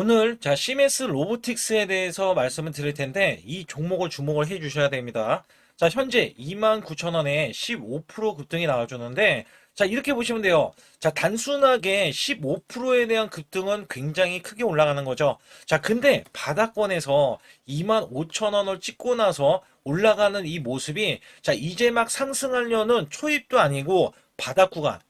오늘 시메스 로보틱스에 대해서 말씀을 드릴 텐데 이 종목을 주목을 해 주셔야 됩니다. 자, 현재 29,000원에 15% 급등이 나와주는데 자, 이렇게 보시면 돼요. 자, 단순하게 15%에 대한 급등은 굉장히 크게 올라가는 거죠. 자, 근데 바닥권에서 25,000원을 찍고 나서 올라가는 이 모습이 자, 이제 막 상승하려는 초입도 아니고 바닥 구간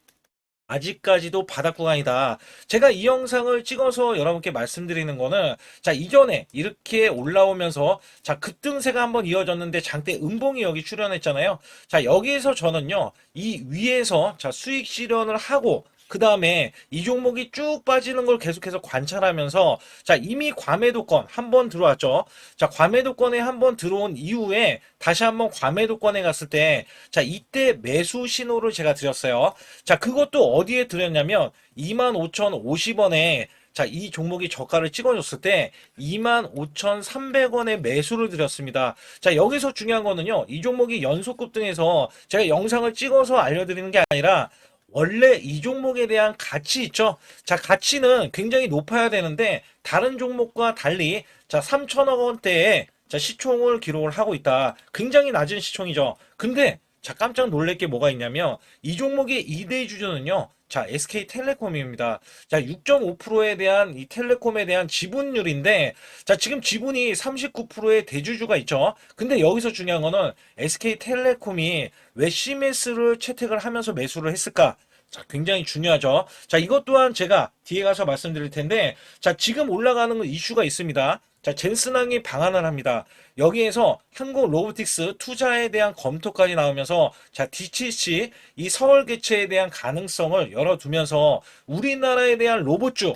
아직까지도 바닥 구간이다. 제가 이 영상을 찍어서 여러분께 말씀드리는 거는 자, 이전에 이렇게 올라오면서 자, 급등세가 한번 이어졌는데 장대 음봉이 여기 출현했잖아요. 자, 여기에서 저는요, 이 위에서 자, 수익 실현을 하고 그 다음에 이 종목이 쭉 빠지는 걸 계속해서 관찰하면서 자, 이미 과매도권 한 번 들어왔죠. 자, 과매도권에 한 번 들어온 이후에 다시 한번 과매도권에 갔을 때 자, 이때 매수 신호를 제가 드렸어요. 자, 그것도 어디에 드렸냐면 25,050원에 자, 이 종목이 저가를 찍어줬을 때 25,300원에 매수를 드렸습니다. 자, 여기서 중요한 거는요, 이 종목이 연속 급등해서 제가 영상을 찍어서 알려드리는 게 아니라 원래 이 종목에 대한 가치 있죠? 자, 가치는 굉장히 높아야 되는데 다른 종목과 달리 자, 3천억 원대에 자, 시총을 기록을 하고 있다. 굉장히 낮은 시총이죠. 근데 자, 깜짝 놀랄 게 뭐가 있냐면 이 종목의 2대 주주는요. 자, SK텔레콤입니다. 자, 6.5%에 대한 이 텔레콤에 대한 지분율인데 자, 지금 지분이 39%의 대주주가 있죠. 근데 여기서 중요한 거는 SK텔레콤이 왜 시메스를 채택을 하면서 매수를 했을까? 자, 굉장히 중요하죠. 자, 이것 또한 제가 뒤에 가서 말씀드릴 텐데, 자, 지금 올라가는 이슈가 있습니다. 자, 젠슨항이 방한을 합니다. 여기에서 한국 로보틱스 투자에 대한 검토까지 나오면서, 자, DTC, 이 서울 개최에 대한 가능성을 열어두면서 우리나라에 대한 로봇주,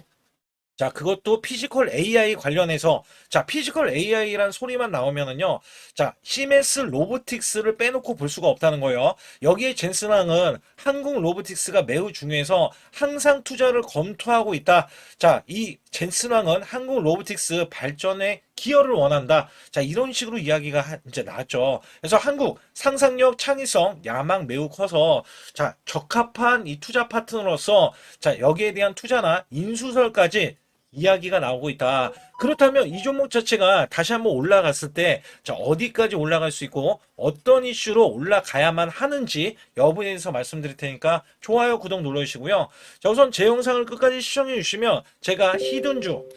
자, 그것도 피지컬 AI 관련해서, 자, 피지컬 AI란 소리만 나오면은요, 자, 시메스 로보틱스를 빼놓고 볼 수가 없다는 거예요. 여기에 젠슨항은 한국 로보틱스가 매우 중요해서 항상 투자를 검토하고 있다. 자, 이 젠슨항은 한국 로보틱스 발전에 기여를 원한다. 자, 이런 식으로 이야기가 이제 나왔죠. 그래서 한국 상상력, 창의성, 야망 매우 커서, 자, 적합한 이 투자 파트너로서, 자, 여기에 대한 투자나 인수설까지 이야기가 나오고 있다. 그렇다면 이 종목 자체가 다시 한번 올라갔을 때, 자, 어디까지 올라갈 수 있고, 어떤 이슈로 올라가야만 하는지 여부에 대해서 말씀드릴 테니까 좋아요, 구독 눌러주시고요. 자, 우선 제 영상을 끝까지 시청해 주시면 제가 히든주,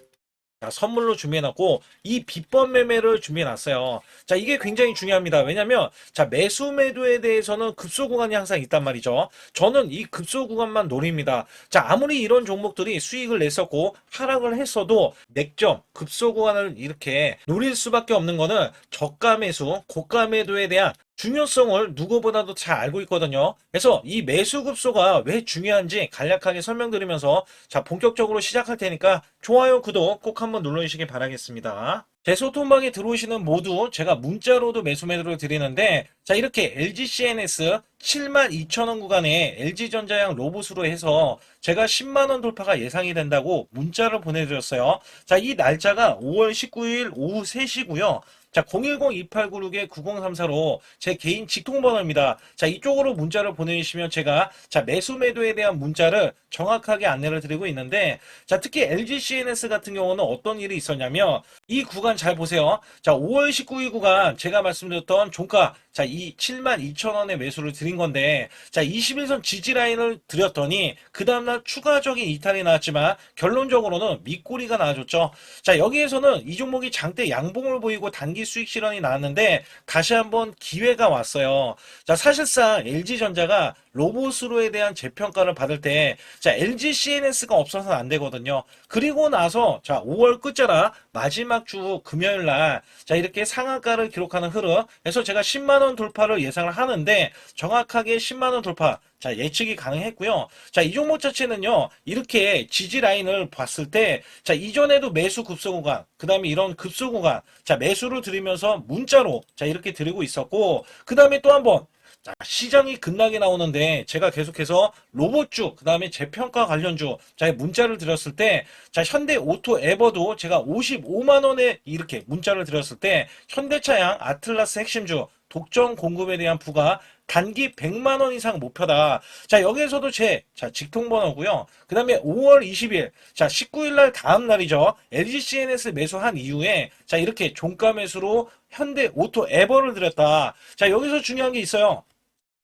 자, 선물로 준비해놨고 이 비법 매매를 준비해놨어요. 자, 이게 굉장히 중요합니다. 왜냐면 자, 매수 매도에 대해서는 급소 구간이 항상 있단 말이죠. 저는 이 급소 구간만 노립니다. 자, 아무리 이런 종목들이 수익을 냈었고 하락을 했어도 맥점 급소 구간을 이렇게 노릴 수밖에 없는 거는 저가 매수 고가 매도에 대한 중요성을 누구보다도 잘 알고 있거든요. 그래서 이 매수 급소가 왜 중요한지 간략하게 설명드리면서 자, 본격적으로 시작할 테니까 좋아요, 구독 꼭 한번 눌러주시기 바라겠습니다. 제 소통방에 들어오시는 모두 제가 문자로도 매수 매도를 드리는데 자, 이렇게 LG CNS 72,000원 구간에 LG전자양 로봇으로 해서 제가 10만원 돌파가 예상이 된다고 문자를 보내드렸어요. 자, 이 날짜가 5월 19일 오후 3시고요. 자, 010-2896-9034로 제 개인 직통번호입니다. 자, 이쪽으로 문자를 보내주시면 제가 자, 매수 매도에 대한 문자를 정확하게 안내를 드리고 있는데 자, 특히 LG CNS 같은 경우는 어떤 일이 있었냐면 이 구간 잘 보세요. 자, 5월 19일 구간 제가 말씀드렸던 종가 자, 이 72,000원의 매수를 드린 건데 자, 21선 지지 라인을 드렸더니 그 다음날 추가적인 이탈이 나왔지만 결론적으로는 밑꼬리가 나와줬죠. 자, 여기에서는 이 종목이 장대 양봉을 보이고 단기 수익 실현이 나왔는데 다시 한번 기회가 왔어요. 자, 사실상 LG전자가 로봇으로에 대한 재평가를 받을 때 자, LG CNS가 없어서는 안 되거든요. 그리고 나서 자, 5월 끝자락 마지막 주 금요일 날 자, 이렇게 상한가를 기록하는 흐름. 그래서 제가 10만 원 돌파를 예상을 하는데 정확하게 10만 원 돌파 자, 예측이 가능했고요. 자, 이 종목 자체는요, 이렇게 지지 라인을 봤을 때, 자, 이전에도 매수 급소 구간, 그 다음에 이런 급소 구간, 자, 매수를 드리면서 문자로, 자, 이렇게 드리고 있었고, 그 다음에 또 한 번, 자, 시장이 급락이 나오는데 제가 계속해서 로봇주, 그 다음에 재평가 관련주, 자, 문자를 드렸을 때, 자, 현대 오토 에버도 제가 55만원에 이렇게 문자를 드렸을 때, 현대차양 아틀라스 핵심주, 독점 공급에 대한 부가 단기 100만 원 이상 목표다. 자, 여기에서도 자, 직통번호고요. 그 다음에 5월 20일, 자, 19일 날 다음 날이죠. LG CNS 매수한 이후에, 자, 이렇게 종가 매수로 현대 오토 에버를 들였다. 자, 여기서 중요한 게 있어요.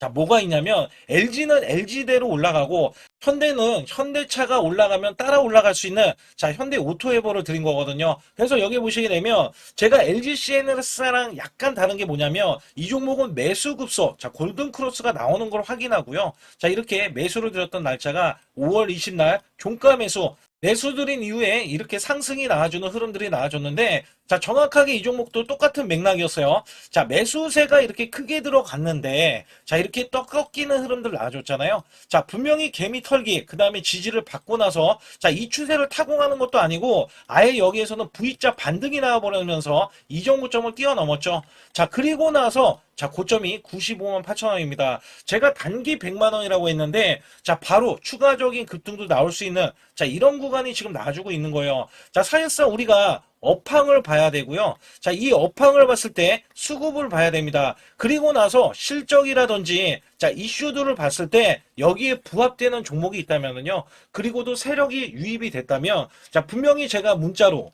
자, 뭐가 있냐면 LG는 LG대로 올라가고 현대는 현대차가 올라가면 따라 올라갈 수 있는 자, 현대 오토에버를 드린 거거든요. 그래서 여기 보시게 되면 제가 LG CNS랑 약간 다른 게 뭐냐면 이 종목은 매수 급소, 자, 골든 크로스가 나오는 걸 확인하고요. 자, 이렇게 매수를 드렸던 날짜가 5월 20날 종가 매수 매수드린 이후에 이렇게 상승이 나와주는 흐름들이 나와줬는데 자, 정확하게 이 종목도 똑같은 맥락이었어요. 자, 매수세가 이렇게 크게 들어갔는데 자, 이렇게 떡 꺾이는 흐름들 나와줬잖아요. 자, 분명히 개미 털기 그 다음에 지지를 받고 나서 자, 이 추세를 타공하는 것도 아니고 아예 여기에서는 V자 반등이 나와버리면서 이 정도점을 뛰어넘었죠. 자, 그리고 나서 자, 고점이 95만 8천 원입니다. 제가 단기 100만 원이라고 했는데 자, 바로 추가적인 급등도 나올 수 있는 자, 이런 구간이 지금 나와주고 있는 거예요. 자, 사실상 우리가 업황을 봐야 되고요. 자, 이 업황을 봤을 때 수급을 봐야 됩니다. 그리고 나서 실적이라든지 자, 이슈들을 봤을 때 여기에 부합되는 종목이 있다면은요. 그리고도 세력이 유입이 됐다면 자, 분명히 제가 문자로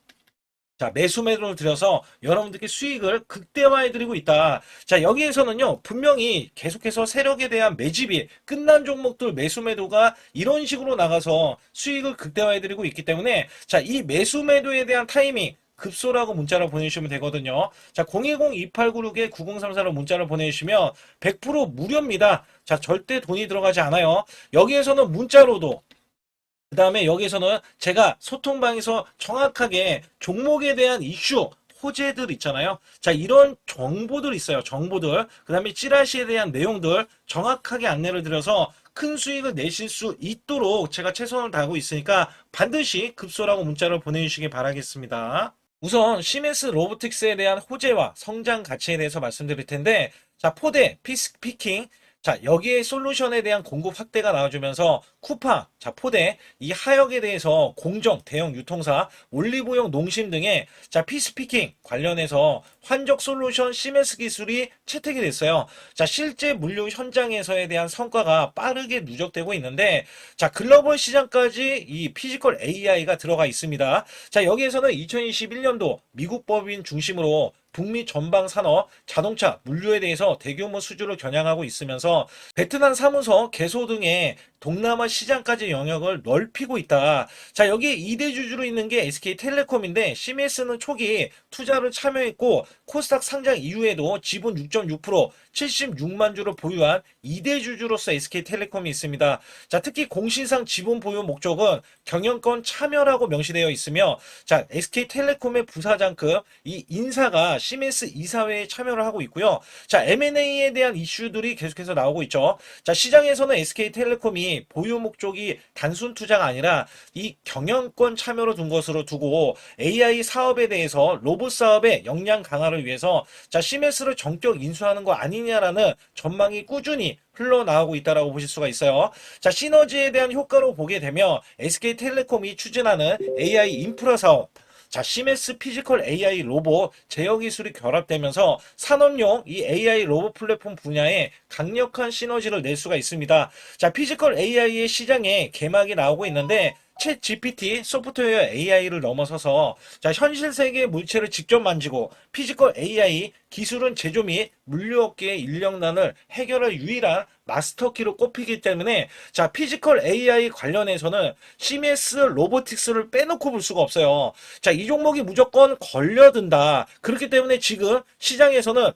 자, 매수 매도를 들여서 여러분들께 수익을 극대화해 드리고 있다. 자, 여기에서는요, 분명히 계속해서 세력에 대한 매집이 끝난 종목들 매수 매도가 이런 식으로 나가서 수익을 극대화해 드리고 있기 때문에 자, 이 매수 매도에 대한 타이밍 급소라고 문자를 보내주시면 되거든요. 자, 010-2896-9034로 문자를 보내주시면 100% 무료입니다. 자, 절대 돈이 들어가지 않아요. 여기에서는 문자로도 그 다음에 여기서는 제가 소통방에서 정확하게 종목에 대한 이슈, 호재들 있잖아요. 자, 이런 정보들 있어요. 정보들. 그 다음에 찌라시에 대한 내용들 정확하게 안내를 드려서 큰 수익을 내실 수 있도록 제가 최선을 다하고 있으니까 반드시 급소라고 문자를 보내주시기 바라겠습니다. 우선 시멘스 로보틱스에 대한 호재와 성장 가치에 대해서 말씀드릴 텐데 자, 포대, 피스피킹 자, 여기에 솔루션에 대한 공급 확대가 나와주면서 쿠파, 자, 포대, 이 하역에 대해서 공정, 대형 유통사, 올리브영 농심 등의 자, 피스피킹 관련해서 환적 솔루션 시멘스 기술이 채택이 됐어요. 자, 실제 물류 현장에서에 대한 성과가 빠르게 누적되고 있는데 자, 글로벌 시장까지 이 피지컬 AI가 들어가 있습니다. 자, 여기에서는 2021년도 미국 법인 중심으로 북미 전방 산업, 자동차, 물류에 대해서 대규모 수주를 겨냥하고 있으면서 베트남 사무소, 개소 등의 동남아 시장까지 영역을 넓히고 있다. 자, 여기에 2대 주주로 있는 게 SK텔레콤인데 CMS는 초기 투자를 참여했고 코스닥 상장 이후에도 지분 6.6%, 76만 주를 보유한 2대 주주로서 SK텔레콤이 있습니다. 자, 특히 공시상 지분 보유 목적은 경영권 참여라고 명시되어 있으며 자, SK텔레콤의 부사장급 이 인사가 CMS 이사회에 참여를 하고 있고요. 자, M&A에 대한 이슈들이 계속해서 나오고 있죠. 자, 시장에서는 SK텔레콤이 보유 목적이 단순 투자가 아니라 이 경영권 참여로 둔 것으로 두고 AI 사업에 대해서 로봇 사업의 역량 강화를 위해서 자, CMS를 전격 인수하는 거 아니냐라는 전망이 꾸준히 흘러나오고 있다라고 보실 수가 있어요. 자, 시너지에 대한 효과로 보게 되면 SK텔레콤이 추진하는 AI 인프라 사업 자, 시멘스 피지컬 AI 로봇 제어 기술이 결합되면서 산업용 이 AI 로봇 플랫폼 분야에 강력한 시너지를 낼 수가 있습니다. 자, 피지컬 AI의 시장에 개막이 나오고 있는데 챗 GPT 소프트웨어 AI를 넘어서서 자, 현실 세계의 물체를 직접 만지고 피지컬 AI 기술은 제조 및 물류업계의 인력난을 해결할 유일한 마스터키로 꼽히기 때문에 자, 피지컬 AI 관련해서는 CMS 로보틱스를 빼놓고 볼 수가 없어요. 자, 이 종목이 무조건 걸려든다. 그렇기 때문에 지금 시장에서는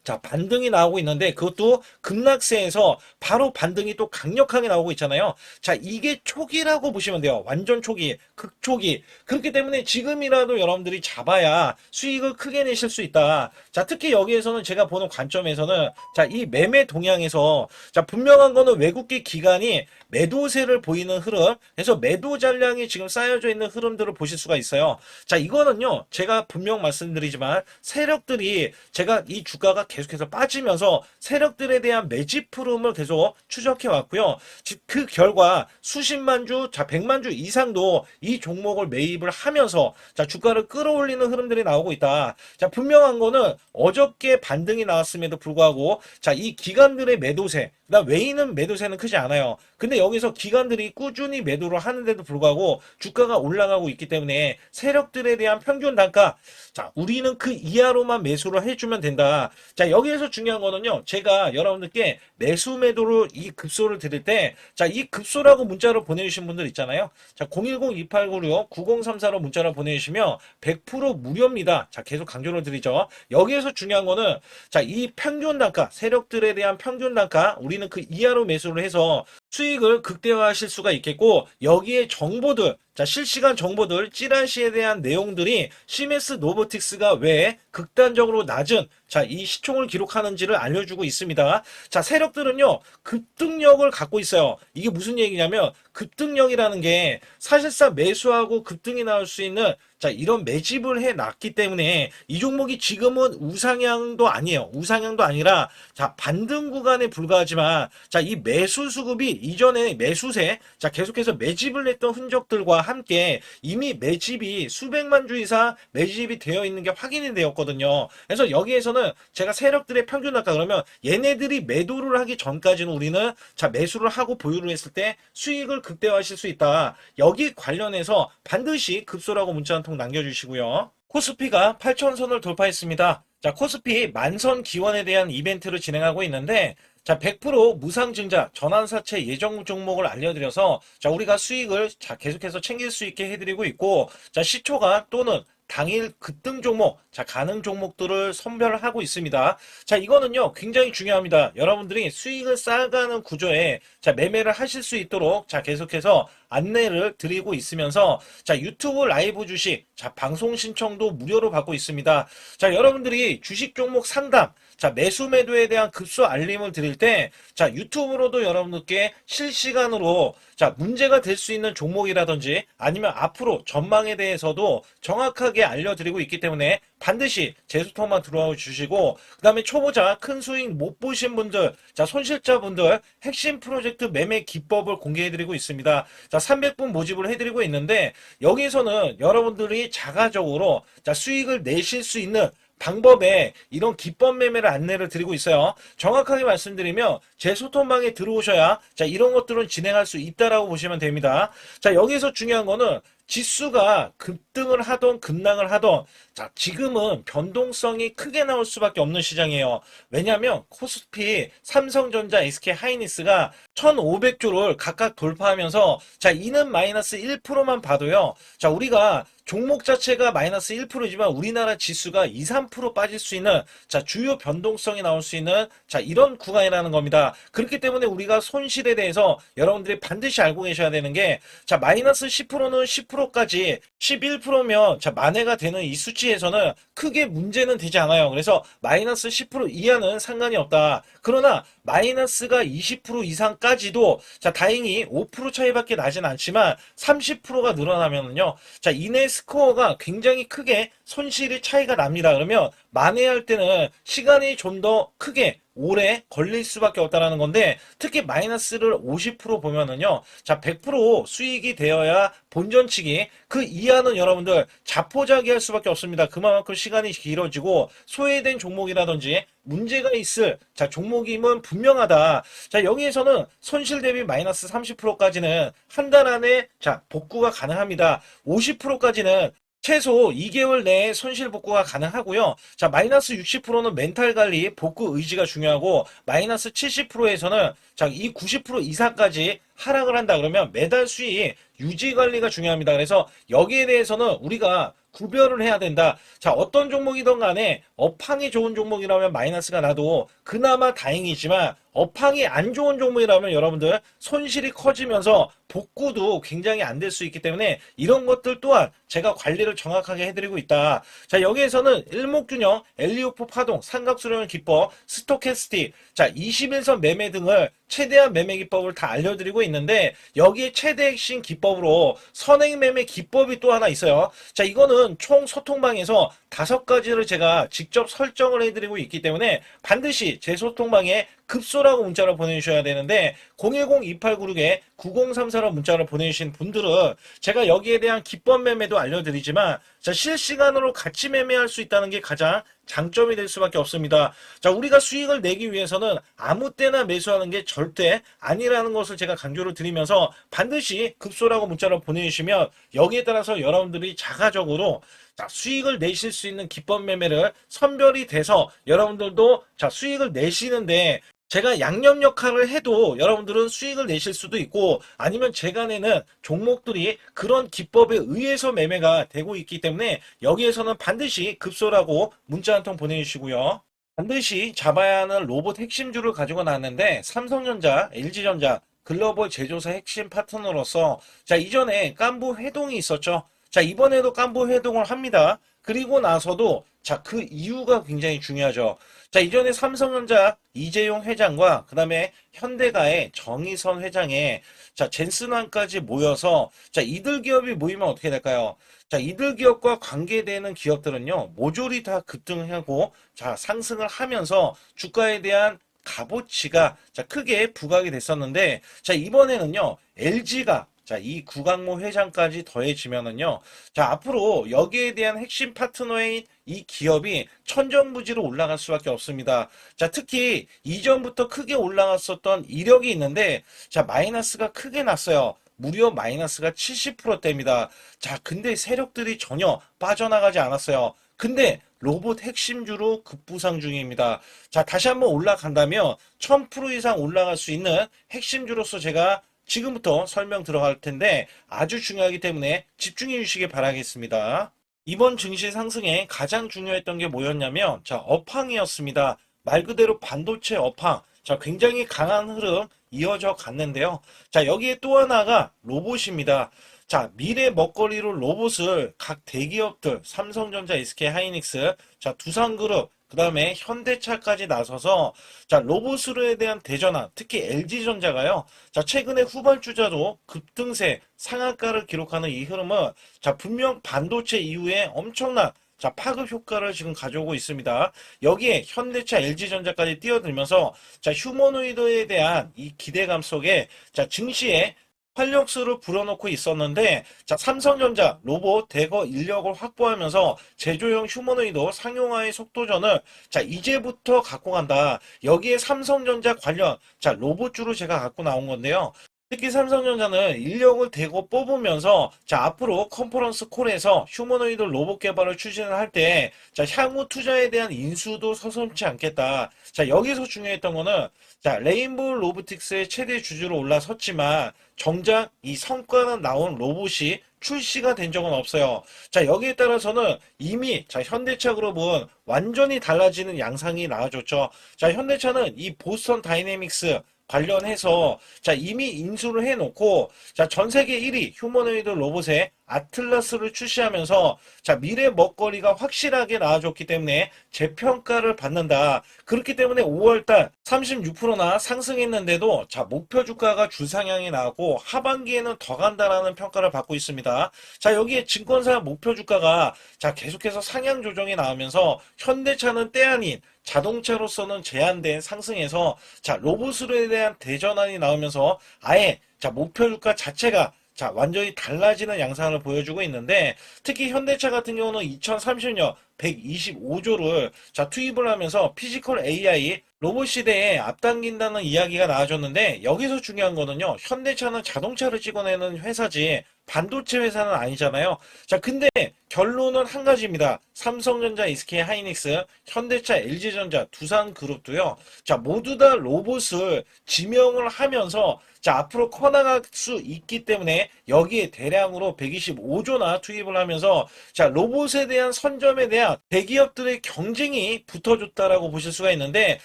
자, 반등이 나오고 있는데 그것도 급락세에서 바로 반등이 또 강력하게 나오고 있잖아요. 자, 이게 초기라고 보시면 돼요. 완전 초기, 극초기. 그렇기 때문에 지금이라도 여러분들이 잡아야 수익을 크게 내실 수 있다. 자, 특히 여기에서는 제가 보는 관점에서는 자, 이 매매 동향에서 자, 분명한 거는 외국계 기관이 매도세를 보이는 흐름, 그래서 매도 잔량이 지금 쌓여져 있는 흐름들을 보실 수가 있어요. 자, 이거는요, 제가 분명 말씀드리지만 세력들이 제가 이 주가가 계속해서 빠지면서 세력들에 대한 매집 흐름을 계속 추적해 왔고요. 그 결과 수십만 주, 자 100만 주 이상도 이 종목을 매입을 하면서 자 주가를 끌어올리는 흐름들이 나오고 있다. 자 분명한 거는 어저께 반등이 나왔음에도 불구하고 자 이 기관들의 매도세, 그다음 외인은 매도세는 크지 않아요. 근데 여기서 기관들이 꾸준히 매도를 하는데도 불구하고 주가가 올라가고 있기 때문에 세력들에 대한 평균 단가, 자 우리는 그 이하로만 매수를 해주면 된다. 자 여기에서 중요한 거는요, 제가 여러분들께 매수 매도를 이 급소를 드릴 때 자 이 급소라고 문자로 보내주신 분들 있잖아요. 자 010-2896-9034로 문자로 보내주시면 100% 무료입니다. 자 계속 강조를 드리죠. 여기에서 중요한 거는 자 이 평균 단가, 세력들에 대한 평균 단가, 우리는 그 이하로 매수를 해서 수익을 극대화하실 수가 있겠고, 여기에 정보들, 자 실시간 정보들, 찌라시에 대한 내용들이 시메스 노보틱스가 왜 극단적으로 낮은 자 이 시총을 기록하는지를 알려주고 있습니다. 자 세력들은요 급등력을 갖고 있어요. 이게 무슨 얘기냐면 급등력이라는 게 사실상 매수하고 급등이 나올 수 있는 자 이런 매집을 해놨기 때문에 이 종목이 지금은 우상향도 아니에요. 우상향도 아니라 자 반등 구간에 불과하지만 자 이 매수 수급이 이전에 매수세, 자 계속해서 매집을 했던 흔적들과 함께 이미 매집이 수백만 주 이상 매집이 되어 있는 게 확인이 되었거든요. 그래서 여기에서는 제가 세력들의 평균 단가, 그러면 얘네들이 매도를 하기 전까지는 우리는 자 매수를 하고 보유를 했을 때 수익을 극대화하실 수 있다. 여기 관련해서 반드시 급소라고 문자 한 통 남겨주시고요. 코스피가 8,000선을 돌파했습니다. 자 코스피 만선 기원에 대한 이벤트를 진행하고 있는데 자 100% 무상증자 전환사채 예정 종목을 알려드려서 자 우리가 수익을 자 계속해서 챙길 수 있게 해드리고 있고, 자 시초가 또는 당일 급등 종목, 자 가능 종목들을 선별하고 있습니다. 자 이거는요 굉장히 중요합니다. 여러분들이 수익을 쌓아가는 구조에 자 매매를 하실 수 있도록 자 계속해서 안내를 드리고 있으면서 자 유튜브 라이브 주식 자 방송 신청도 무료로 받고 있습니다. 자 여러분들이 주식 종목 상담, 자 매수 매도에 대한 급소 알림을 드릴 때 자 유튜브로도 여러분들께 실시간으로 자 문제가 될 수 있는 종목이라든지 아니면 앞으로 전망에 대해서도 정확하게 알려드리고 있기 때문에 반드시 제수통만 들어와 주시고, 그 다음에 초보자 큰 수익 못 보신 분들, 자 손실자분들 핵심 프로젝트 매매 기법을 공개해드리고 있습니다. 자 300분 모집을 해드리고 있는데 여기서는 여러분들이 자가적으로 자 수익을 내실 수 있는 방법에 이런 기법 매매를 안내를 드리고 있어요. 정확하게 말씀드리면 제 소통방에 들어오셔야 자 이런 것들은 진행할 수 있다라고 보시면 됩니다. 자 여기서 중요한 거는 지수가 급등을 하던 급락을 하던 자 지금은 변동성이 크게 나올 수밖에 없는 시장이에요. 왜냐하면 코스피, 삼성전자, SK하이닉스가 1500조를 각각 돌파하면서 자 이는 마이너스 1%만 봐도요, 자 우리가 종목 자체가 마이너스 1%지만 우리나라 지수가 2, 3% 빠질 수 있는 자 주요 변동성이 나올 수 있는 자 이런 구간이라는 겁니다. 그렇기 때문에 우리가 손실에 대해서 여러분들이 반드시 알고 계셔야 되는 게 자 마이너스 10%는 10%까지 11%면 자 만회가 되는 이 수치에서는 크게 문제는 되지 않아요. 그래서 마이너스 10% 이하는 상관이 없다. 그러나 마이너스가 20% 이상까지도 자 다행히 5% 차이밖에 나진 않지만 30%가 늘어나면은요 자 이내 스코어가 굉장히 크게 손실이 차이가 납니다. 그러면 만회할 때는 시간이 좀 더 크게 오래 걸릴 수밖에 없다라는 건데, 특히 마이너스를 50% 보면은요 자 100% 수익이 되어야 본전치기, 그 이하는 여러분들 자포자기할 수밖에 없습니다. 그만큼 시간이 길어지고 소외된 종목이라든지 문제가 있을 자 종목임은 분명하다. 자 여기에서는 손실 대비 마이너스 30%까지는 한 달 안에 자 복구가 가능합니다. 50%까지는 최소 2개월 내에 손실 복구가 가능하고요. 자, 마이너스 60%는 멘탈 관리, 복구 의지가 중요하고, 마이너스 70%에서는 자, 이 90% 이상까지 하락을 한다 그러면 매달 수익 유지 관리가 중요합니다. 그래서 여기에 대해서는 우리가 구별을 해야 된다. 자, 어떤 종목이든 간에 업황이 좋은 종목이라면 마이너스가 나도 그나마 다행이지만 업황이 안 좋은 종목이라면 여러분들 손실이 커지면서 복구도 굉장히 안 될 수 있기 때문에 이런 것들 또한 제가 관리를 정확하게 해드리고 있다. 자, 여기에서는 일목균형, 엘리오프 파동, 삼각수렴 기법, 스토캐스틱, 자, 21선 매매 등을 최대한 매매 기법을 다 알려드리고 있는데 여기에 최대 핵심 기법으로 선행 매매 기법이 또 하나 있어요. 자, 이거는 총 소통방에서 5가지를 제가 직접 설정을 해드리고 있기 때문에 반드시 제 소통방에 급소라고 문자를 보내주셔야 되는데 010-2896-9034로 문자를 보내주신 분들은 제가 여기에 대한 기법 매매도 알려드리지만 자, 실시간으로 같이 매매할 수 있다는 게 가장 장점이 될 수밖에 없습니다. 자, 우리가 수익을 내기 위해서는 아무 때나 매수하는 게 절대 아니라는 것을 제가 강조를 드리면서 반드시 급소라고 문자를 보내주시면 여기에 따라서 여러분들이 자가적으로 자, 수익을 내실 수 있는 기법 매매를 선별이 돼서 여러분들도 자, 수익을 내시는데 제가 양념 역할을 해도 여러분들은 수익을 내실 수도 있고 아니면 제가 내는 종목들이 그런 기법에 의해서 매매가 되고 있기 때문에 여기에서는 반드시 급소라고 문자 한 통 보내주시고요. 반드시 잡아야 하는 로봇 핵심주를 가지고 나왔는데 삼성전자, LG전자, 글로벌 제조사 핵심 파트너로서 자, 이전에 깐부 회동이 있었죠. 자, 이번에도 깐부 회동을 합니다. 그리고 나서도 자, 그 이유가 굉장히 중요하죠. 자, 이전에 삼성전자 이재용 회장과 그 다음에 현대가의 정의선 회장에 자, 젠슨왕까지 모여서 자, 이들 기업이 모이면 어떻게 될까요? 자, 이들 기업과 관계되는 기업들은요, 모조리 다 급등하고 자, 상승을 하면서 주가에 대한 값어치가 자, 크게 부각이 됐었는데 자, 이번에는요, LG가 자, 이 구강모 회장까지 더해지면은요. 자, 앞으로 여기에 대한 핵심 파트너인 이 기업이 천정부지로 올라갈 수밖에 없습니다. 자, 특히 이전부터 크게 올라갔었던 이력이 있는데 자, 마이너스가 크게 났어요. 무려 마이너스가 70%대입니다. 자, 근데 세력들이 전혀 빠져나가지 않았어요. 근데 로봇 핵심주로 급부상 중입니다. 자, 다시 한번 올라간다면 1000% 이상 올라갈 수 있는 핵심주로서 제가 지금부터 설명 들어갈 텐데 아주 중요하기 때문에 집중해 주시기 바라겠습니다. 이번 증시 상승에 가장 중요했던 게 뭐였냐면 자, 업황이었습니다. 말 그대로 반도체 업황. 자, 굉장히 강한 흐름 이어져 갔는데요. 자, 여기에 또 하나가 로봇입니다. 자, 미래 먹거리로 로봇을 각 대기업들 삼성전자, SK 하이닉스, 자, 두산그룹, 그 다음에 현대차까지 나서서 자, 로봇으로에 대한 대전환, 특히 LG전자가요. 자, 최근에 후발주자도 급등세 상한가를 기록하는 이 흐름은 자, 분명 반도체 이후에 엄청난 자, 파급 효과를 지금 가져오고 있습니다. 여기에 현대차, LG전자까지 뛰어들면서 자, 휴머노이드에 대한 이 기대감 속에 자, 증시에 활력소를 불어넣고 있었는데 자, 삼성전자 로봇 대거 인력을 확보하면서 제조형 휴머노이드 상용화의 속도전을 자, 이제부터 갖고 간다. 여기에 삼성전자 관련 자, 로봇주로 제가 갖고 나온 건데요. 특히 삼성전자는 인력을 대거 뽑으면서 자, 앞으로 컨퍼런스 콜에서 휴머노이드 로봇 개발을 추진을 할 때 자, 향후 투자에 대한 인수도 서슴지 않겠다. 자, 여기서 중요했던 거는 자, 레인보우 로보틱스의 최대 주주로 올라섰지만 정작 이 성과는 나온 로봇이 출시가 된 적은 없어요. 자, 여기에 따라서는 이미 자, 현대차 그룹은 완전히 달라지는 양상이 나와줬죠. 자, 현대차는 이 보스턴 다이내믹스 관련해서 자, 이미 인수를 해놓고 자, 전 세계 1위 휴머노이드 로봇의 아틀라스를 출시하면서 자, 미래 먹거리가 확실하게 나와줬기 때문에 재평가를 받는다. 그렇기 때문에 5월달 36%나 상승했는데도 자, 목표 주가가 주상향이 나왔고 하반기에는 더 간다라는 평가를 받고 있습니다. 자, 여기에 증권사 목표 주가가 자, 계속해서 상향 조정이 나오면서 현대차는 때 아닌 자동차로서는 제한된 상승에서 자, 로봇으로에 대한 대전환이 나오면서 아예 자, 목표 주가 자체가 자, 완전히 달라지는 양상을 보여주고 있는데 특히 현대차 같은 경우는 2030년 125조를 자, 투입을 하면서 피지컬 AI 로봇 시대에 앞당긴다는 이야기가 나와줬는데 여기서 중요한 거는요. 현대차는 자동차를 찍어내는 회사지 반도체 회사는 아니잖아요. 자, 근데 결론은 한 가지입니다. 삼성전자, SK 하이닉스, 현대차, LG전자, 두산그룹도요. 자, 모두 다 로봇을 지명을 하면서 자, 앞으로 커나갈 수 있기 때문에 여기에 대량으로 125조나 투입을 하면서 자, 로봇에 대한 선점에 대한 대기업들의 경쟁이 붙어줬다라고 보실 수가 있는데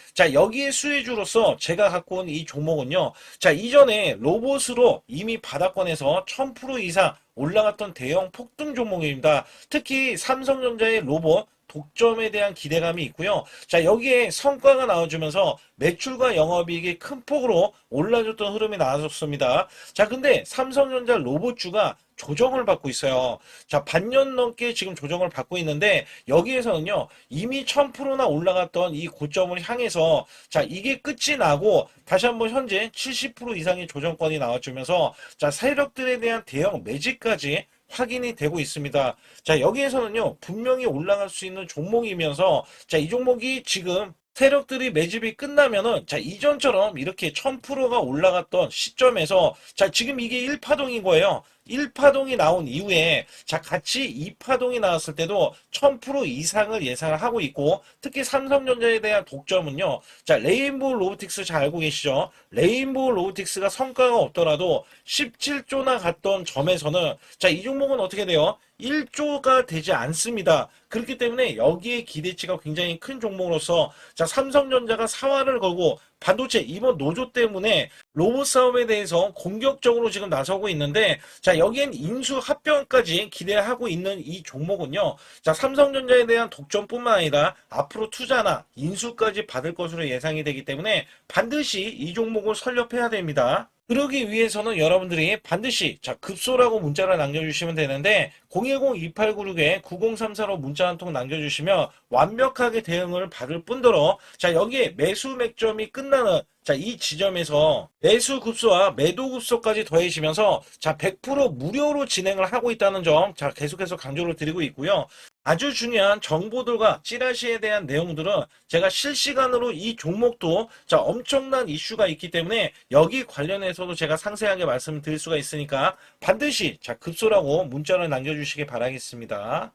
자, 여기에 수혜주로서 제가 갖고 온 이 종목은요. 자, 이전에 로봇으로 이미 바닥권에서 1000% 이상 올라갔던 대형 폭등 종목입니다. 특히 삼성전자의 로봇 독점에 대한 기대감이 있고요. 자, 여기에 성과가 나와주면서 매출과 영업이익이 큰 폭으로 올라줬던 흐름이 나왔습니다. 자, 근데 삼성전자 로봇주가 조정을 받고 있어요. 자, 반년 넘게 지금 조정을 받고 있는데 여기에서는요, 이미 1000%나 올라갔던 이 고점을 향해서 자, 이게 끝이 나고 다시 한번 현재 70% 이상의 조정권이 나와주면서 자, 세력들에 대한 대형 매집까지 확인이 되고 있습니다. 자, 여기에서는요, 분명히 올라갈 수 있는 종목이면서, 자, 이 종목이 지금 세력들이 매집이 끝나면은, 자, 이전처럼 이렇게 1000%가 올라갔던 시점에서, 자, 지금 이게 1파동인 거예요. 1파동이 나온 이후에 자, 같이 2파동이 나왔을 때도 1000% 이상을 예상을 하고 있고 특히 삼성전자에 대한 독점은요. 자, 레인보우 로보틱스 잘 알고 계시죠? 레인보우 로보틱스가 성과가 없더라도 17조나 갔던 점에서는 자, 이 종목은 어떻게 돼요? 1조가 되지 않습니다. 그렇기 때문에 여기에 기대치가 굉장히 큰 종목으로서 자, 삼성전자가 사활을 걸고 반도체 이번 노조 때문에 로봇 사업에 대해서 공격적으로 지금 나서고 있는데 자, 여기엔 인수 합병까지 기대하고 있는 이 종목은요. 자, 삼성전자에 대한 독점뿐만 아니라 앞으로 투자나 인수까지 받을 것으로 예상이 되기 때문에 반드시 이 종목을 설립해야 됩니다. 그러기 위해서는 여러분들이 반드시 자, 급소라고 문자를 남겨주시면 되는데 010-2896-9034로 문자 한 통 남겨주시면 완벽하게 대응을 받을 뿐더러 자, 여기에 매수 맥점이 끝나는 자, 이 지점에서 매수 급소와 매도 급소까지 더해지면서 자, 100% 무료로 진행을 하고 있다는 점 자, 계속해서 강조를 드리고 있고요. 아주 중요한 정보들과 찌라시에 대한 내용들은 제가 실시간으로 이 종목도 자, 엄청난 이슈가 있기 때문에 여기 관련해서도 제가 상세하게 말씀을 드릴 수가 있으니까 반드시 자, 급소라고 문자를 남겨주시기 바라겠습니다.